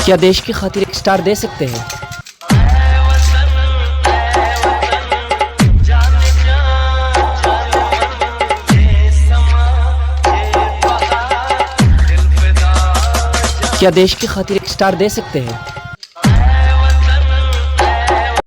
क्या देश की खातिर एक स्टार दे सकते हैं? क्या देश की खातिर एक स्टार दे सकते हैं?